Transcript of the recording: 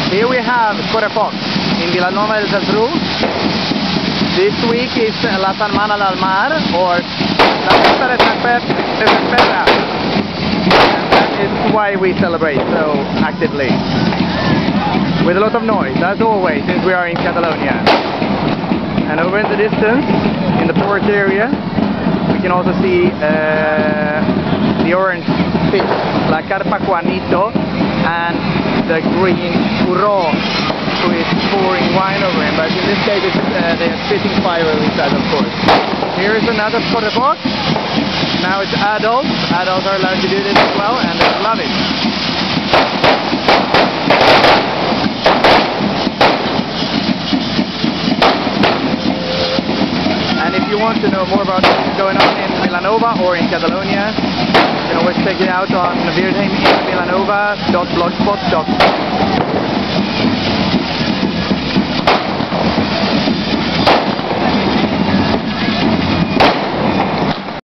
Here we have Correfocs in Vilanova del Geltrú. This week is la Setmana del Mar, or la Festa de Cercavila. And that is why we celebrate so actively. With a lot of noise, as always, since we are in Catalonia. And over in the distance, in the port area, we can also see the orange fish, la carpa Juanito, and the green Hurro, who is pouring wine over him, but in this case they're spitting fire inside, of course. Here is another Correfocs. Now it's adults. Adults are allowed to do this as well, and they love it. And if you want to know more about what's going on in Vilanova or in Catalonia, you can always check it out on Wirdheim in Vilanova.blogspot.com.